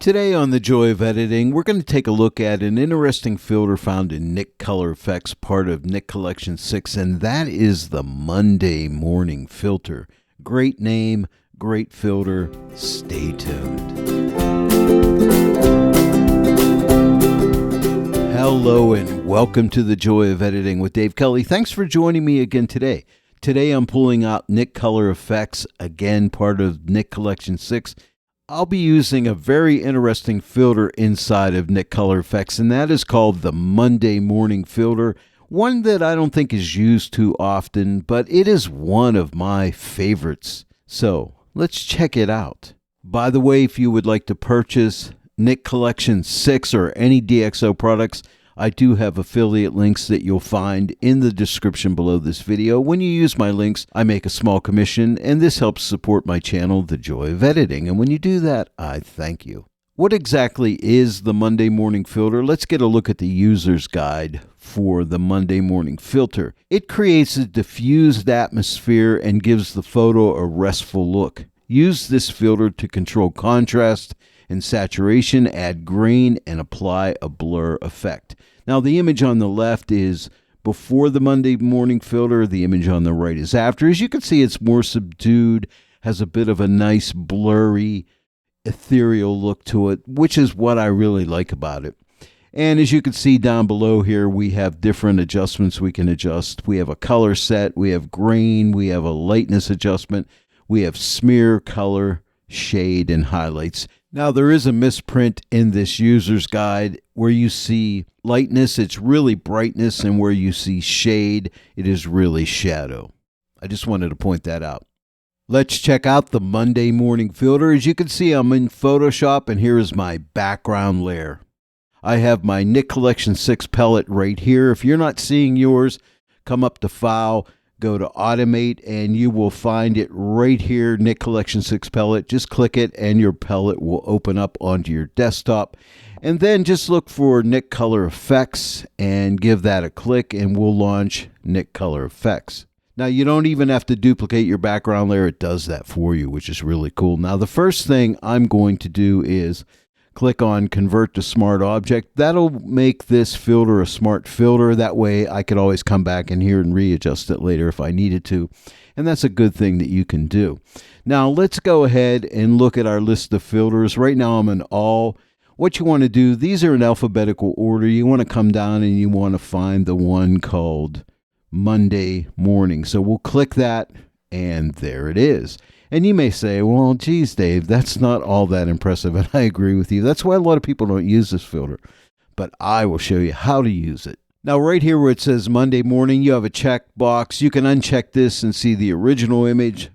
Today on The Joy of Editing, we're going to take a look at an interesting filter found in NIK Color EFEX, part of NIK Collection 6, and that is the Monday Morning Filter. Great name, great filter. Stay tuned. Hello and welcome to The Joy of Editing with Dave Kelly. Thanks for joining me again today. Today I'm pulling out NIK Color EFEX, again part of NIK Collection 6. I'll be using a very interesting filter inside of NIK Color EFEX, and that is called the Monday Morning Filter. One that I don't think is used too often, but it is one of my favorites. So let's check it out. By the way, if you would like to purchase NIK Collection 6 or any DxO products, I do have affiliate links that you'll find in the description below this video. When you use my links, I make a small commission, and this helps support my channel, The Joy of Editing. And when you do that, I thank you. What exactly is the Monday Morning Filter? Let's get a look at the user's guide for the Monday Morning Filter. It creates a diffused atmosphere and gives the photo a restful look. Use this filter to control contrast and saturation, add grain, and apply a blur effect. Now, the image on the left is before the Monday Morning Filter. The image on the right is after. As you can see, it's more subdued, has a bit of a nice blurry, ethereal look to it, which is what I really like about it. And as you can see down below here, we have different adjustments we can adjust. We have a color set, we have grain, we have a lightness adjustment, we have smear, color, shade, and highlights. Now, there is a misprint in this user's guide. Where you see lightness, it's really brightness, and where you see shade, it is really shadow. I just wanted to point that out. Let's check out the Monday Morning Filter. As you can see, I'm in Photoshop, and here is my background layer. I have my NIK Collection 6 palette right here. If you're not seeing yours, come up to File, go to Automate, and you will find it right here, NIK Collection 6 palette. Just click it, and your palette will open up onto your desktop. And then just look for NIK Color EFEX and give that a click, and we'll launch NIK Color EFEX. Now, you don't even have to duplicate your background layer. It does that for you, which is really cool. Now, the first thing I'm going to do is click on Convert to Smart Object. That'll make this filter a smart filter. That way I could always come back in here and readjust it later if I needed to. And that's a good thing that you can do. Now let's go ahead and look at our list of filters. Right now I'm in all. What you want to do, these are in alphabetical order. You want to come down and you want to find the one called Monday Morning. So we'll click that, and there it is. And you may say, well, geez, Dave, that's not all that impressive. And I agree with you. That's why a lot of people don't use this filter. But I will show you how to use it. Now, right here where it says Monday Morning, you have a check box. You can uncheck this and see the original image.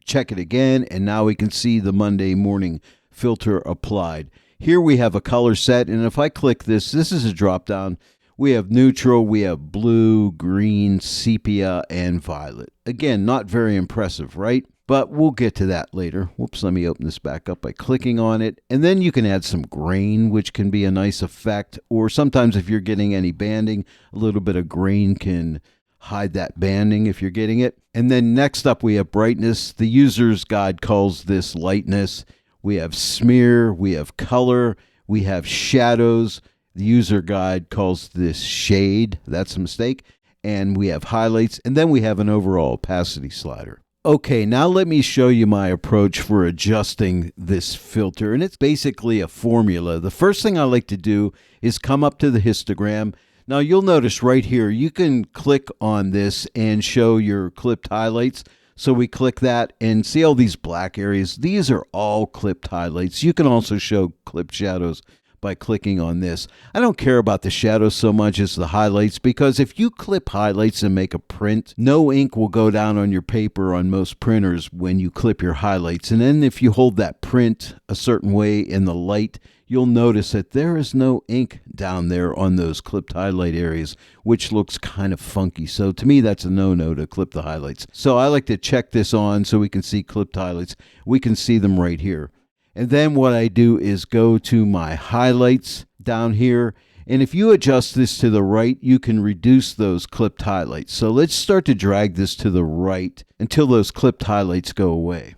Check it again, and now we can see the Monday Morning Filter applied. Here we have a color set, and if I click this, this is a drop-down. We have neutral, we have blue, green, sepia, and violet. Again, not very impressive, right? But we'll get to that later. Whoops, let me open this back up by clicking on it. And then you can add some grain, which can be a nice effect. Or sometimes if you're getting any banding, a little bit of grain can hide that banding if you're getting it. And then next up we have brightness. The user's guide calls this lightness. We have smear, we have color, we have shadows. The user guide calls this shade. That's a mistake. And we have highlights. And then we have an overall opacity slider. Okay, now let me show you my approach for adjusting this filter, and it's basically a formula. The first thing I like to do is come up to the histogram. Now you'll notice right here, you can click on this and show your clipped highlights. So we click that and see all these black areas. These are all clipped highlights. You can also show clipped shadows by clicking on this. I don't care about the shadows so much as the highlights, because if you clip highlights and make a print, no ink will go down on your paper on most printers when you clip your highlights. And then if you hold that print a certain way in the light, you'll notice that there is no ink down there on those clipped highlight areas, which looks kind of funky. So to me, that's a no-no to clip the highlights. So I like to check this on so we can see clipped highlights. We can see them right here. And then what I do is go to my highlights down here. And if you adjust this to the right, you can reduce those clipped highlights. So let's start to drag this to the right until those clipped highlights go away.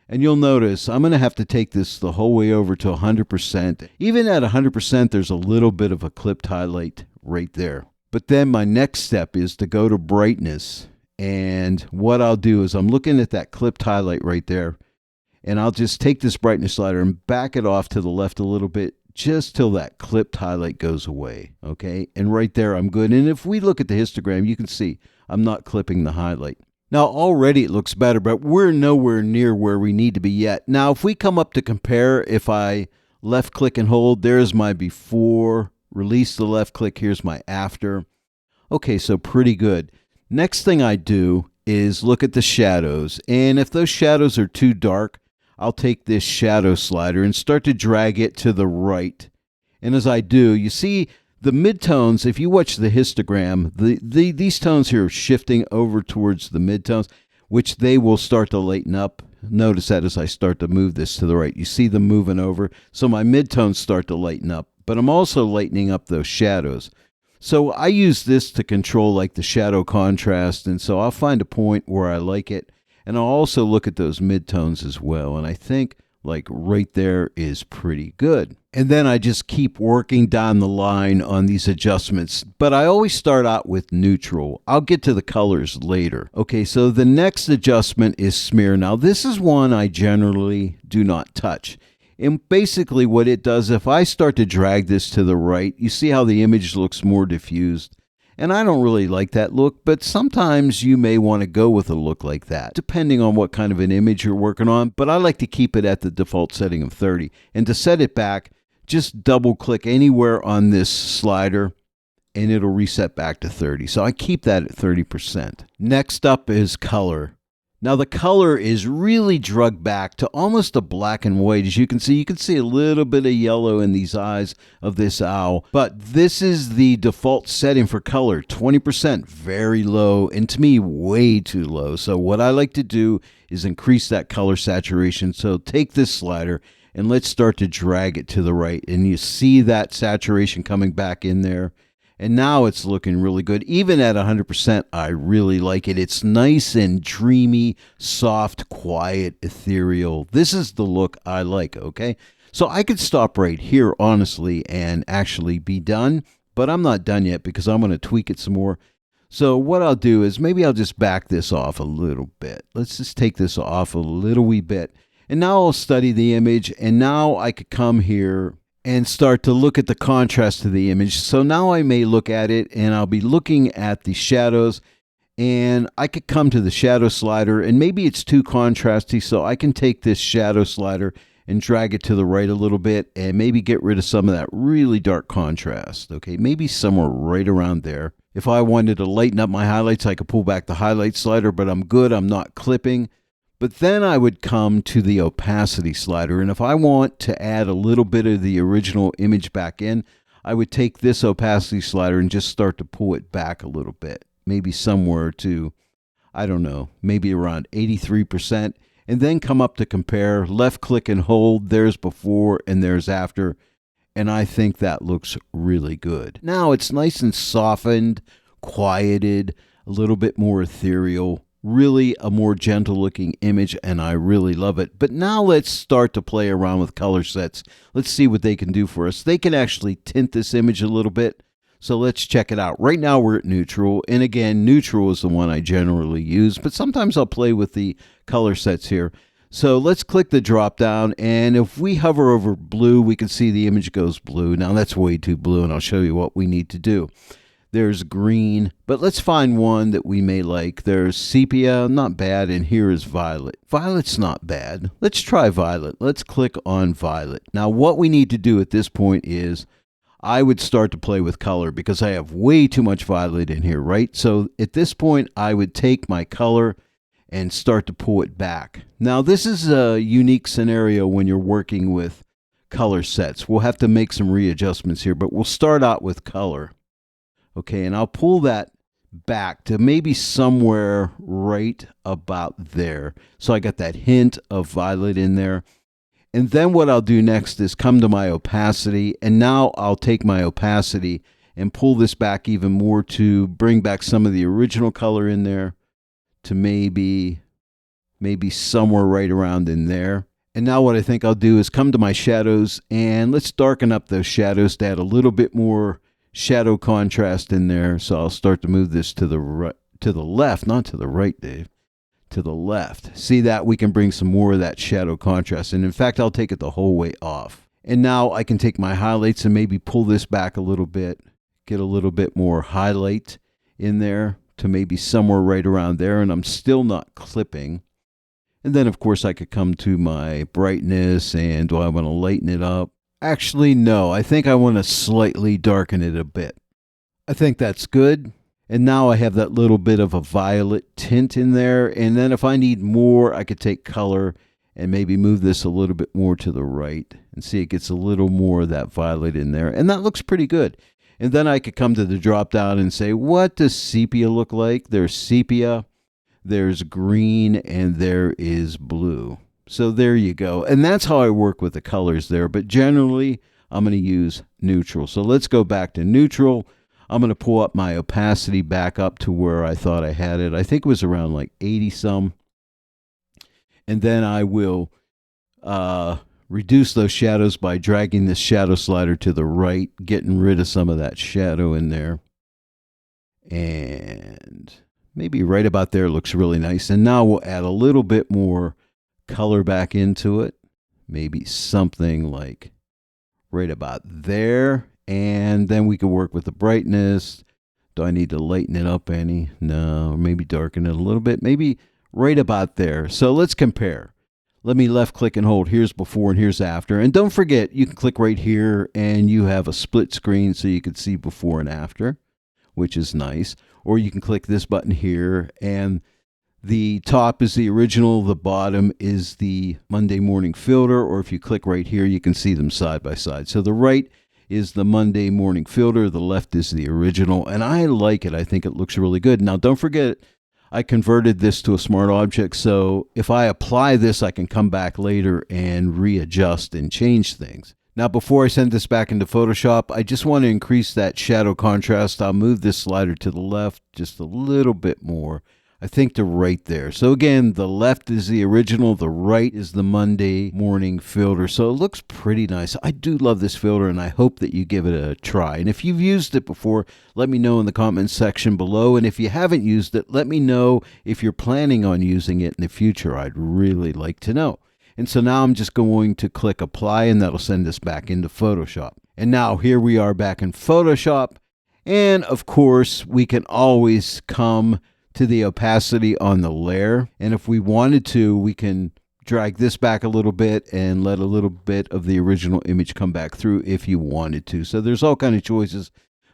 And you'll notice I'm going to have to take this the whole way over to 100%. Even at 100%, there's a little bit of a clipped highlight right there. But then my next step is to go to brightness. And what I'll do is I'm looking at that clipped highlight right there. And I'll just take this brightness slider and back it off to the left a little bit, just till that clipped highlight goes away. Okay, and right there I'm good. And if we look at the histogram, you can see I'm not clipping the highlight. Now, already it looks better, but we're nowhere near where we need to be yet. Now, if we come up to compare, if I left click and hold, there's my before, release the left click, here's my after. Okay, so pretty good. Next thing I do is look at the shadows. And if those shadows are too dark, I'll take this shadow slider and start to drag it to the right. And as I do, you see the midtones, if you watch the histogram, these tones here are shifting over towards the midtones, which they will start to lighten up. Notice that as I start to move this to the right. You see them moving over. So my midtones start to lighten up, but I'm also lightening up those shadows. So I use this to control like the shadow contrast, and so I'll find a point where I like it, and I'll also look at those midtones as well, and I think like right there is pretty good. And then I just keep working down the line on these adjustments, but I always start out with neutral. I'll get to the colors later. Okay, so the next adjustment is smear. Now this is one I generally do not touch. And basically what it does, if I start to drag this to the right, you see how the image looks more diffused. And I don't really like that look, but sometimes you may want to go with a look like that, depending on what kind of an image you're working on. But I like to keep it at the default setting of 30. And to set it back, just double click anywhere on this slider and it'll reset back to 30. So I keep that at 30%. Next up is color. Now the color is really drugged back to almost a black and white. As you can see a little bit of yellow in these eyes of this owl. But this is the default setting for color, 20%, very low, and to me, way too low. So what I like to do is increase that color saturation. So take this slider and let's start to drag it to the right. And you see that saturation coming back in there. And now it's looking really good. Even at 100%, I really like it. It's nice and dreamy, soft, quiet, ethereal. This is the look I like, okay? So I could stop right here, honestly, and actually be done. But I'm not done yet because I'm going to tweak it some more. So what I'll do is maybe I'll just back this off a little bit. Let's just take this off a little wee bit. And now I'll study the image. And now I could come here and start to look at the contrast to the image. So now I may look at it and I'll be looking at the shadows, and I could come to the shadow slider, and maybe it's too contrasty, so I can take this shadow slider and drag it to the right a little bit and maybe get rid of some of that really dark contrast. Okay, maybe somewhere right around there. If I wanted to lighten up my highlights, I could pull back the highlight slider, but I'm good, I'm not clipping. But then I would come to the opacity slider, and if I want to add a little bit of the original image back in, I would take this opacity slider and just start to pull it back a little bit, maybe somewhere to, I don't know, maybe around 83%, and then come up to compare, left click and hold, there's before and there's after, and I think that looks really good. Now it's nice and softened, quieted, a little bit more ethereal. Really a more gentle looking image, and I really love it. But now let's start to play around with color sets. Let's see what they can do for us. They can actually tint this image a little bit. So let's check it out. Right now we're at neutral, and again, neutral is the one I generally use, but sometimes I'll play with the color sets here. So let's click the drop down, and if we hover over blue, we can see the image goes blue. Now that's way too blue, and I'll show you what we need to do. There's green, but let's find one that we may like. There's sepia, not bad, and here is violet. Violet's not bad. Let's try violet. Let's click on violet. Now what we need to do at this point is I would start to play with color because I have way too much violet in here, right? So at this point, I would take my color and start to pull it back. Now this is a unique scenario when you're working with color sets. We'll have to make some readjustments here, but we'll start out with color. Okay, and I'll pull that back to maybe somewhere right about there. So I got that hint of violet in there. And then what I'll do next is come to my opacity, and now I'll take my opacity and pull this back even more to bring back some of the original color in there to maybe maybe somewhere right around in there. And now what I think I'll do is come to my shadows and let's darken up those shadows to add a little bit more shadow contrast in there. So I'll start to move this to the right, to the left, not to the right, Dave, to the left. See that? We can bring some more of that shadow contrast. And in fact, I'll take it the whole way off. And now I can take my highlights and maybe pull this back a little bit, get a little bit more highlight in there to maybe somewhere right around there. And I'm still not clipping. And then, of course, I could come to my brightness, and do I want to lighten it up? Actually, no. I think I want to slightly darken it a bit. I think that's good. And now I have that little bit of a violet tint in there. And then if I need more, I could take color and maybe move this a little bit more to the right. And see, it gets a little more of that violet in there. And that looks pretty good. And then I could come to the drop down and say, what does sepia look like? There's sepia. There's green, and there is blue. So there you go. And that's how I work with the colors there. But generally, I'm going to use neutral. So let's go back to neutral. I'm going to pull up my opacity back up to where I thought I had it. I think it was around like 80 some. And then I will reduce those shadows by dragging this shadow slider to the right, getting rid of some of that shadow in there. And maybe right about there looks really nice. And now we'll add a little bit more color back into it. Maybe something like right about there. And then we can work with the brightness. Do I need to lighten it up any? No, maybe darken it a little bit. Maybe right about there. So let's compare. Let me left click and hold. Here's before and here's after. And don't forget, you can click right here and you have a split screen so you can see before and after, which is nice. Or you can click this button here, and the top is the original, the bottom is the Monday morning filter, or if you click right here, you can see them side by side. So the right is the Monday morning filter, the left is the original, and I like it. I think it looks really good. Now, don't forget, I converted this to a smart object, so if I apply this, I can come back later and readjust and change things. Now, before I send this back into Photoshop, I just want to increase that shadow contrast. I'll move this slider to the left just a little bit more. I think to right there. So again, the left is the original, the right is the Monday morning filter. So it looks pretty nice. I do love this filter, and I hope that you give it a try. And if you've used it before, let me know in the comments section below. And if you haven't used it, let me know if you're planning on using it in the future. I'd really like to know. And so now I'm just going to click apply, and that'll send us back into Photoshop. And now here we are back in Photoshop. And of course, we can always come to the opacity on the layer. And if we wanted to, we can drag this back a little bit and let a little bit of the original image come back through if you wanted to. So there's all kinds of choices.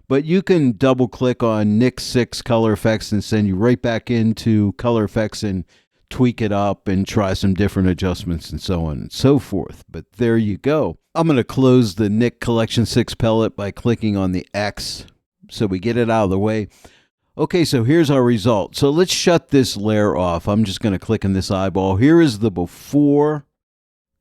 But you can double click on NIK Color EFEX and send you right back into Color Effects and tweak it up and try some different adjustments and so on and so forth. But there you go. I'm going to close the NIK Collection 6 palette by clicking on the X so we get it out of the way. Okay, so here's our result. So let's shut this layer off. I'm just going to click on this eyeball. Here is the before.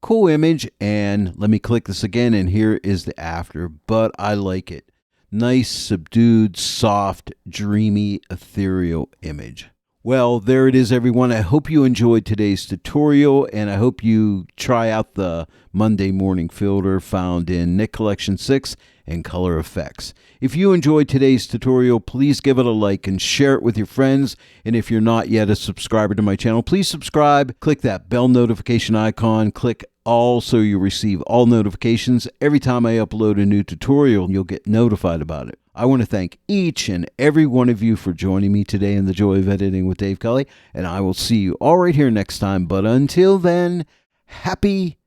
Cool image. And let me click this again, and here is the after. But I like it. Nice, subdued, soft, dreamy, ethereal image. Well, there it is, everyone. I hope you enjoyed today's tutorial, and I hope you try out the Monday morning filter found in NIK Collection 6 and Color EFEX. If you enjoyed today's tutorial, please give it a like and share it with your friends. And if you're not yet a subscriber to my channel, please subscribe. Click that bell notification icon. Click all so you receive all notifications. Every time I upload a new tutorial, you'll get notified about it. I want to thank each and every one of you for joining me today in the Joy of Editing with Dave Kelly, and I will see you all right here next time. But until then, happy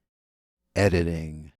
editing.